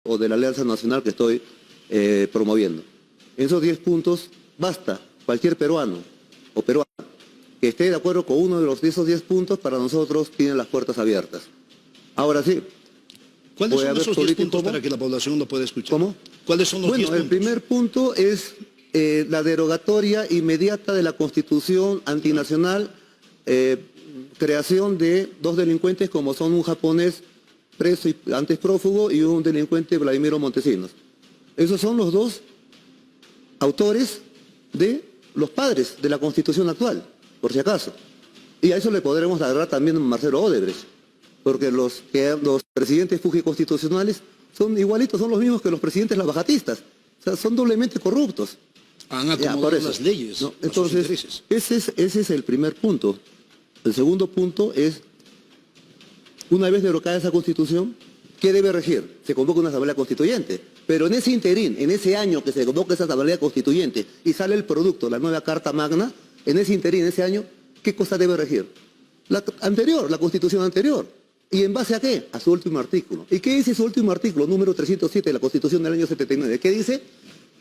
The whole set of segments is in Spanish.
o de la Alianza Nacional que estoy promoviendo. En esos 10 puntos basta cualquier peruano o peruana que esté de acuerdo con uno de esos 10 puntos, para nosotros tienen las puertas abiertas. Ahora sí. ¿Cuáles son esos 10 puntos para que la población lo pueda escuchar? ¿Cómo? ¿Cuáles son los 10 puntos? Bueno, el primer punto es la derogatoria inmediata de la Constitución antinacional, creación de 2 delincuentes como son un japonés preso y antes prófugo y un delincuente, Vladimiro Montesinos. Esos son los 2 autores de los padres de la Constitución actual, por si acaso. Y a eso le podremos agarrar también a Marcelo Odebrecht, porque los presidentes fujiconstitucionales son igualitos, son los mismos que los presidentes lavajatistas. O sea, son doblemente corruptos. Han acomodado las leyes, ¿no? Entonces, ese es el primer punto. El segundo punto es, una vez derogada esa Constitución, ¿qué debe regir? Se convoca una asamblea constituyente. Pero en ese interín, en ese año que se convoca esa asamblea constituyente y sale el producto, la nueva Carta Magna, en ese interín, en ese año, ¿qué cosa debe regir? La anterior, la Constitución anterior. ¿Y en base a qué? A su último artículo. ¿Y qué dice su último artículo, número 307 de la Constitución del año 79? ¿Qué dice?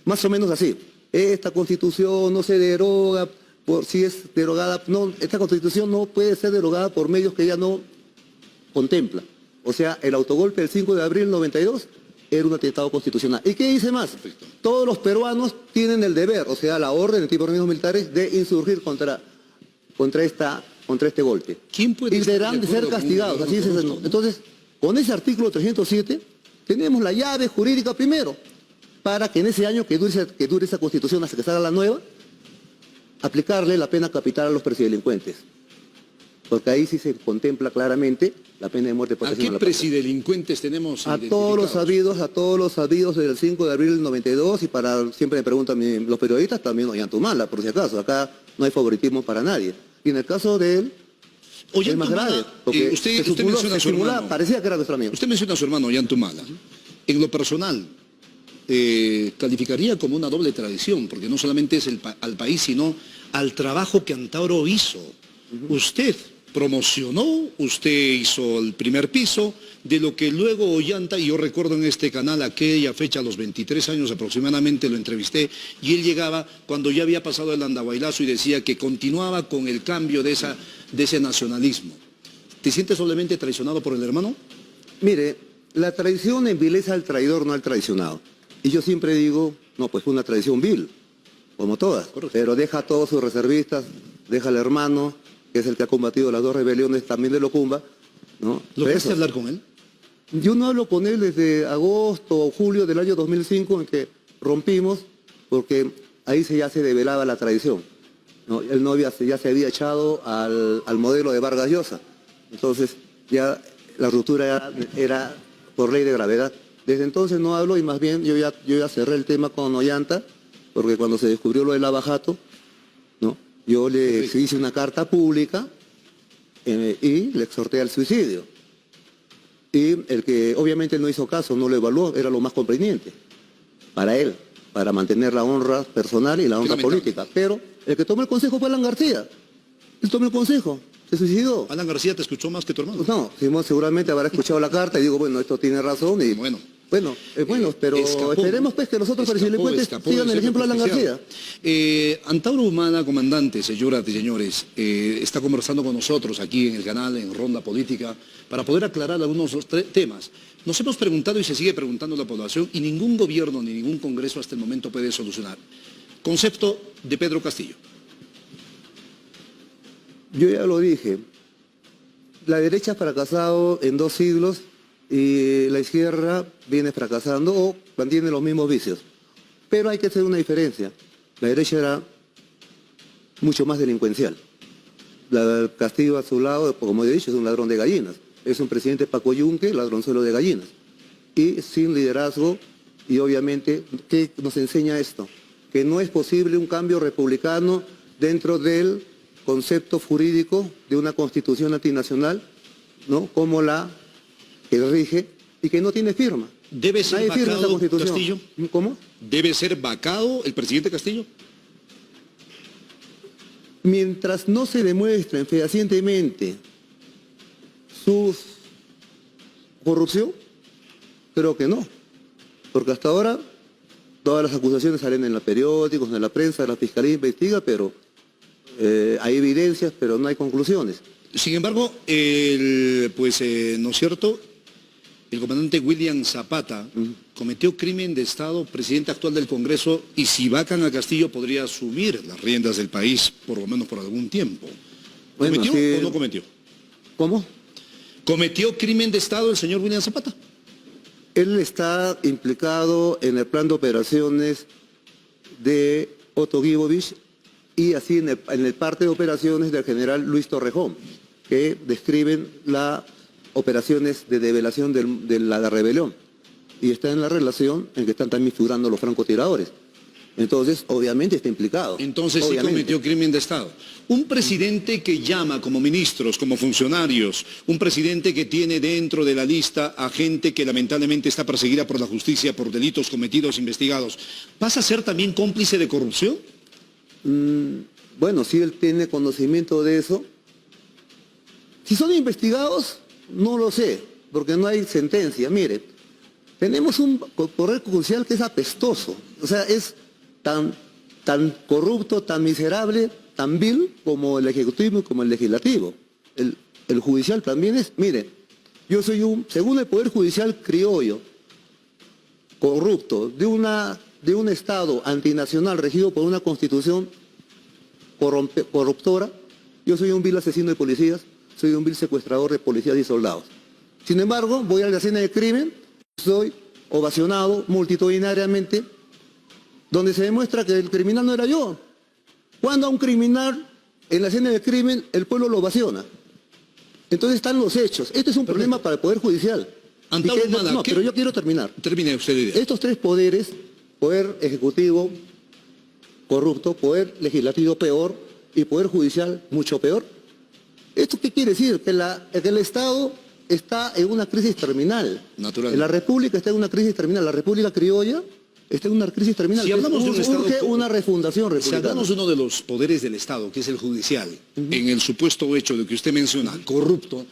Más o menos así. Esta Constitución no se deroga por si es derogada. No, esta Constitución no puede ser derogada por medios que ella no contempla. O sea, el autogolpe del 5 de abril del 92 era un atentado constitucional. ¿Y qué dice más? Perfecto. Todos los peruanos tienen el deber, o sea, la orden de tipo de organismos militares, de insurgir contra este golpe. ¿Quién puede y deberán de ser castigados. Así es. Entonces, con ese artículo 307, tenemos la llave jurídica primero, para que en ese año que dure esa Constitución hasta que salga la nueva, aplicarle la pena capital a los presidelincuentes. Porque ahí sí se contempla claramente la pena de muerte por ¿A qué presidelincuentes tenemos a todos los sabidos del 5 de abril del 92, y siempre me preguntan los periodistas, también Ollantumala, por si acaso. Acá no hay favoritismo para nadie. Y en el caso de él, es más grave, porque usted menciona a su hermano. Parecía que era nuestro amigo. Usted menciona a su hermano Ollantumala. En lo personal, calificaría como una doble traición, porque no solamente es al país, sino al trabajo que Antauro hizo. Usted promocionó, usted hizo el primer piso, de lo que luego Ollanta, y yo recuerdo en este canal aquella fecha, a los 23 años aproximadamente, lo entrevisté, y él llegaba cuando ya había pasado el andahuaylazo y decía que continuaba con el cambio de ese nacionalismo. ¿Te sientes doblemente traicionado por el hermano? Mire, la traición envileza al traidor, no al traicionado. Y yo siempre digo, no, pues fue una traición vil, como todas. Correcto. Pero deja a todos sus reservistas, deja al hermano, que es el que ha combatido las 2 rebeliones también de Locumba, ¿no? ¿Lograste hablar con él? Yo no hablo con él desde agosto o julio del año 2005, en que rompimos, porque ahí ya se develaba la traición, ¿no? El novio ya se había echado al modelo de Vargas Llosa. Entonces ya la ruptura era por ley de gravedad. Desde entonces no hablo, y más bien yo ya cerré el tema con Ollanta, porque cuando se descubrió lo del lavajato, ¿no? Yo le hice una carta pública y le exhorté al suicidio. Y el que obviamente no hizo caso, no lo evaluó, era lo más conveniente para él, para mantener la honra personal y la honra política. Pero el que tomó el consejo fue Alan García. Él tomó el consejo, se suicidó. ¿Alan García te escuchó más que tu hermano? No, seguramente habrá escuchado la carta y digo, bueno, esto tiene razón. Y bueno, pero esperemos pues que los otros presidelincuentes sigan el ejemplo de Alan García. Antauro Humala, comandante, señoras y señores, está conversando con nosotros aquí en el canal, en Ronda Política, para poder aclarar algunos temas. Nos hemos preguntado y se sigue preguntando la población, y ningún gobierno ni ningún congreso hasta el momento puede solucionar. Concepto de Pedro Castillo. Yo ya lo dije, la derecha ha fracasado en 2 siglos y la izquierda viene fracasando o mantiene los mismos vicios. Pero hay que hacer una diferencia. La derecha era mucho más delincuencial. Castillo a su lado, como he dicho, es un ladrón de gallinas. Es un presidente Paco Yunque, ladronzuelo de gallinas. Y sin liderazgo, y obviamente, ¿qué nos enseña esto? Que no es posible un cambio republicano dentro del concepto jurídico de una constitución antinacional, ¿no? Como la que rige y que no tiene firma. ¿Debe ser vacado Castillo? ¿Cómo? ¿Debe ser vacado el presidente Castillo? Mientras no se demuestren fehacientemente su corrupción, creo que no. Porque hasta ahora todas las acusaciones salen en los periódicos, en la prensa, la fiscalía investiga, pero hay evidencias, pero no hay conclusiones. Sin embargo, ¿no es cierto? El comandante William Zapata cometió crimen de Estado, presidente actual del Congreso, y si vacan a Castillo podría asumir las riendas del país, por lo menos por algún tiempo. Bueno, ¿Cometió sí. o no cometió? ¿Cómo? ¿Cometió crimen de Estado el señor William Zapata? Él está implicado en el plan de operaciones de Otto Gibovich y así en el parte de operaciones del general Luis Torrejón, que describen las operaciones de develación de la rebelión. Y está en la relación en que están también figurando los francotiradores. Entonces, obviamente está implicado. Entonces sí cometió crimen de Estado. Un presidente que llama como ministros, como funcionarios, un presidente que tiene dentro de la lista a gente que lamentablemente está perseguida por la justicia por delitos cometidos, investigados, ¿pasa a ser también cómplice de corrupción? Bueno, si él tiene conocimiento de eso. Si son investigados, no lo sé, porque no hay sentencia. Mire, tenemos un poder judicial que es apestoso, o sea, es tan corrupto, tan miserable, tan vil como el Ejecutivo y como el Legislativo. El judicial también es, mire, yo soy según el Poder Judicial criollo, corrupto, de un Estado antinacional regido por una Constitución corruptora, yo soy un vil asesino de policías, soy un vil secuestrador de policías y soldados. Sin embargo, voy a la escena del crimen, soy ovacionado multitudinariamente, donde se demuestra que el criminal no era yo. Cuando a un criminal en la escena del crimen el pueblo lo ovaciona. Entonces están los hechos. Este es un problema para el Poder Judicial. Pero yo quiero terminar. Termine usted la idea. Estos tres poderes, Poder Ejecutivo corrupto, Poder Legislativo peor y Poder Judicial mucho peor. ¿Esto qué quiere decir? Que el Estado está en una crisis terminal. Naturalmente. La República está en una crisis terminal. La República criolla está en una crisis terminal. Si hablamos de un Estado, urge una refundación republicana. Si hablamos de uno de los poderes del Estado, que es el judicial, en el supuesto hecho de que usted menciona, corrupto,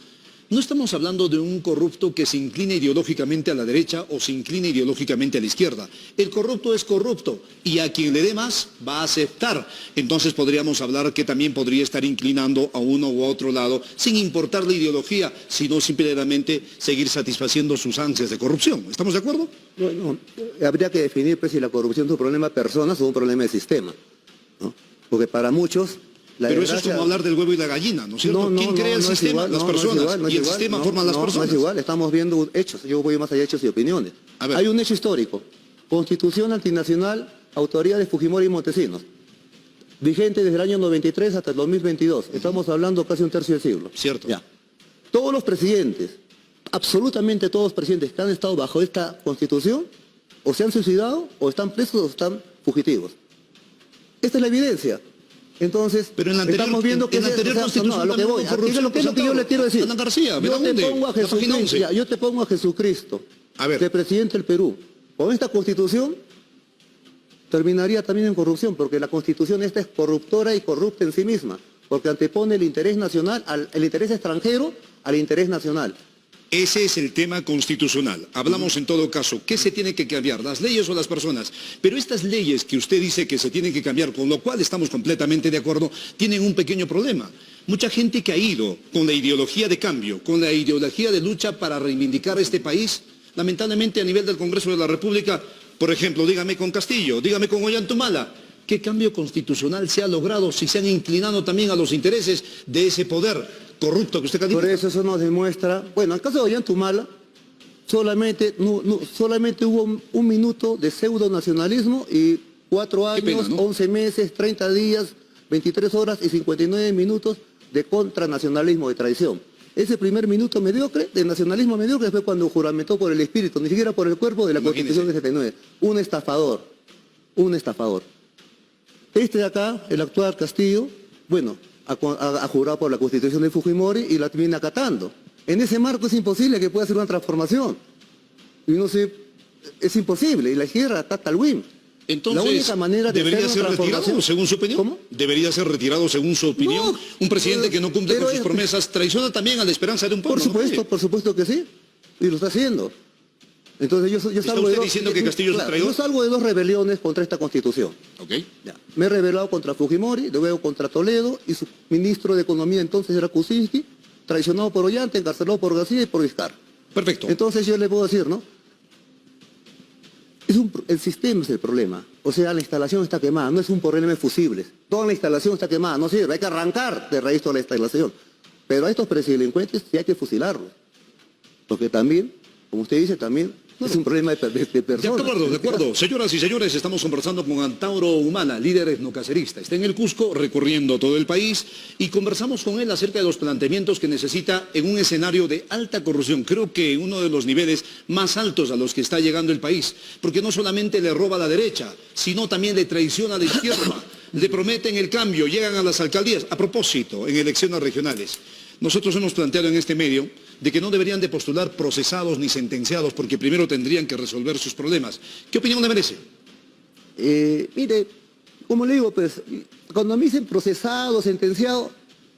no estamos hablando de un corrupto que se incline ideológicamente a la derecha o se incline ideológicamente a la izquierda. El corrupto es corrupto y a quien le dé más va a aceptar. Entonces podríamos hablar que también podría estar inclinando a uno u otro lado sin importar la ideología, sino simplemente seguir satisfaciendo sus ansias de corrupción. ¿Estamos de acuerdo? Bueno, habría que definir pues, si la corrupción es un problema de personas o un problema de sistema, ¿no? Porque para muchos... Pero eso es como hablar del huevo y la gallina, ¿no es cierto? ¿Quién crea el sistema? Las personas. Y el sistema forman las personas. No es igual, estamos viendo hechos. Yo voy más allá de hechos y opiniones. Hay un hecho histórico. Constitución antinacional, autoría de Fujimori y Montesinos. Vigente desde el año 93 hasta el 2022. Estamos hablando casi un tercio del siglo. Cierto. Ya. Todos los presidentes, absolutamente todos los presidentes que han estado bajo esta Constitución, o se han suicidado, o están presos, o están fugitivos. Esta es la evidencia. Entonces, pero en la anterior, estamos viendo que... en la anterior Constitución a lo que voy, es lo que yo le quiero decir. Ana García, yo te pongo a Jesucristo, de presidente del Perú. Con esta Constitución terminaría también en corrupción, porque la Constitución esta es corruptora y corrupta en sí misma, porque antepone el interés nacional, el interés extranjero al interés nacional. Ese es el tema constitucional. Hablamos en todo caso, ¿qué se tiene que cambiar? ¿Las leyes o las personas? Pero estas leyes que usted dice que se tienen que cambiar, con lo cual estamos completamente de acuerdo, tienen un pequeño problema. Mucha gente que ha ido con la ideología de cambio, con la ideología de lucha para reivindicar este país, lamentablemente a nivel del Congreso de la República, por ejemplo, dígame con Castillo, dígame con Ollantumala, ¿qué cambio constitucional se ha logrado si se han inclinado también a los intereses de ese poder corrupto que usted califica? Por eso nos demuestra, bueno, en el caso de Ollantumala, solamente hubo un minuto de pseudo nacionalismo y 4 años, pena, ¿no? 11 meses, 30 días, 23 horas y 59 minutos de contranacionalismo, de traición. Ese primer minuto mediocre, de nacionalismo mediocre, fue cuando juramentó por el espíritu, ni siquiera por el cuerpo de la Constitución de 79. Un estafador, un estafador. Este de acá, el actual Castillo, bueno, ha jurado por la Constitución de Fujimori y la viene acatando. En ese marco es imposible que pueda hacer una transformación. Y no sé, es imposible, y la izquierda acata al WIM. Entonces, la única manera de ¿debería ser retirado según su opinión? ¿Cómo? ¿Debería ser retirado según su opinión? No, un presidente que no cumple con sus promesas traiciona también a la esperanza de un pueblo. Por supuesto que sí, y lo está haciendo. Entonces yo ¿Está salgo usted diciendo que Castillo es un traidor? yo salgo de 2 rebeliones contra esta Constitución. Ok. Ya. Me he rebelado contra Fujimori, luego contra Toledo, y su ministro de Economía entonces era Kuczynski, traicionado por Ollanta, encarcelado por García y por Vizcarra. Perfecto. Entonces yo le puedo decir, ¿no? El sistema es el problema. O sea, la instalación está quemada, no es un problema de fusibles. Toda la instalación está quemada, no sirve, hay que arrancar de raíz toda la instalación. Pero a estos presidelincuentes sí hay que fusilarlos. Porque también, como usted dice, también es un problema de personas. De acuerdo. Señoras y señores, estamos conversando con Antauro Humala, líder etnocacerista. Está en el Cusco, recorriendo todo el país, y conversamos con él acerca de los planteamientos que necesita en un escenario de alta corrupción. Creo que uno de los niveles más altos a los que está llegando el país, porque no solamente le roba a la derecha, sino también le traiciona a la izquierda. Le prometen el cambio, llegan a las alcaldías. A propósito, en elecciones regionales, nosotros hemos planteado en este medio de que no deberían de postular procesados ni sentenciados porque primero tendrían que resolver sus problemas. ¿Qué opinión le merece? Mire, como le digo, pues, cuando me dicen procesado, sentenciado,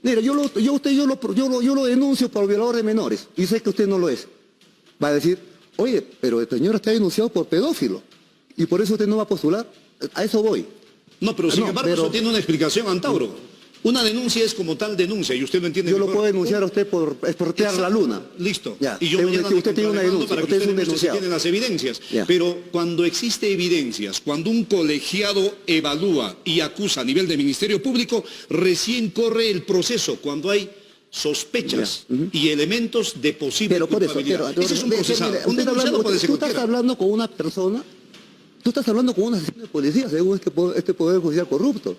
mire, yo lo denuncio por violador de menores, y sé que usted no lo es. Va a decir, oye, pero el señor está denunciado por pedófilo, y por eso usted no va a postular. A eso voy. No, pero sin embargo eso tiene una explicación, Antauro. Una denuncia es como tal denuncia, y usted lo entiende Yo mejor. lo puedo denunciar a usted por exportar la luna. Listo. Ya. Y yo mañana usted tiene una denuncia, para que usted es un demuestre si denunciado. tiene las evidencias. Ya. Pero cuando existe evidencias, cuando un colegiado evalúa y acusa a nivel de Ministerio Público, recién corre el proceso, cuando hay sospechas y elementos de posible culpabilidad. Ese es un procesado. Un denunciado puede ser tú estás cualquiera. hablando con una persona, tú estás hablando con un asesino de policía, según este poder judicial corrupto.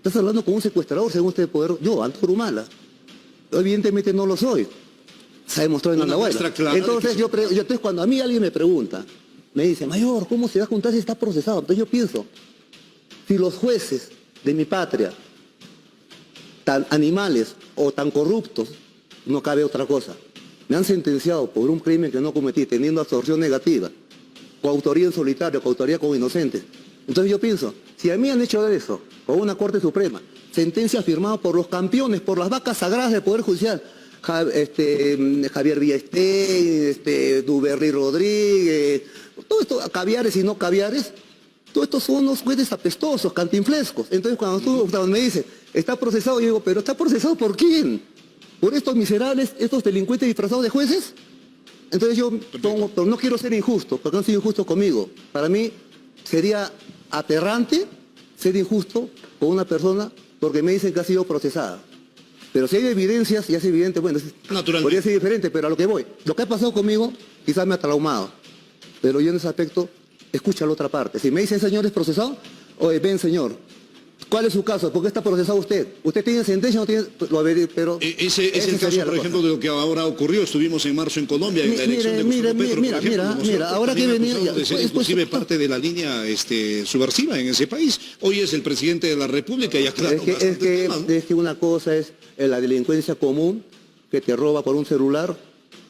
Estás hablando con un secuestrador, según este poder, yo, Antauro Humala. Evidentemente no lo soy. Se ha demostrado en Andahuayla. Entonces, entonces, cuando a mí alguien me pregunta, me dice, mayor, ¿cómo se va a juntar si está procesado? Entonces yo pienso, si los jueces de mi patria, tan animales o tan corruptos, no cabe otra cosa, me han sentenciado por un crimen que no cometí, teniendo absorción negativa, coautoría en solitario, coautoría con inocentes. Entonces yo pienso, si a mí han hecho eso, con una Corte Suprema, sentencia firmada por los campeones, por las vacas sagradas del Poder Judicial, Javier Villestein, Duberry Rodríguez, todo esto, caviares y no caviares, todos estos son unos jueces apestosos, cantinflescos. Entonces cuando me dicen, está procesado, yo digo, ¿pero está procesado por quién? ¿Por estos miserables, estos delincuentes disfrazados de jueces? Entonces yo pongo, pero no quiero ser injusto, porque no soy injusto conmigo. Para mí sería aberrante ser injusto con una persona porque me dicen que ha sido procesada. Pero si hay evidencias, ya es evidente, bueno, podría ser diferente, pero a lo que voy. Lo que ha pasado conmigo quizás me ha traumado, pero yo en ese aspecto escucho a la otra parte. Si me dicen, señor, ¿es procesado? Oye, ven, señor, ¿cuál es su caso? ¿Por qué está procesado usted? ¿Usted tiene sentencia o no tiene? Pero ese es el caso, por ejemplo, de lo que ahora ocurrió. Estuvimos en marzo en Colombia, en la elección de Gustavo Petro, por ejemplo. Mira, ahora que venía... de ser inclusive parte de la línea subversiva en ese país. Hoy es el presidente de la República y aclaró bastante tema, ¿no? Es que una cosa es la delincuencia común, que te roba por un celular,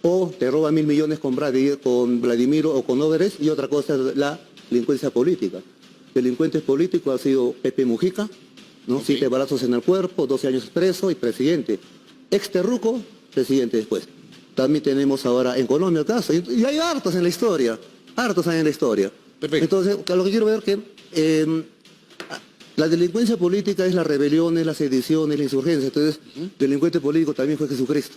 o te roba 1.000 millones con Vladimiro o con Overes, y otra cosa es la delincuencia política. Delincuentes políticos ha sido Pepe Mujica, ¿no? Okay. 7 balazos en el cuerpo, 12 años preso y presidente. Ex-terruco, presidente después. También tenemos ahora en Colombia el caso, y hay hartos en la historia, Perfecto. Entonces, lo que quiero ver es que la delincuencia política es la rebelión, es la sedición, es la insurgencia. Entonces, delincuente político también fue Jesucristo.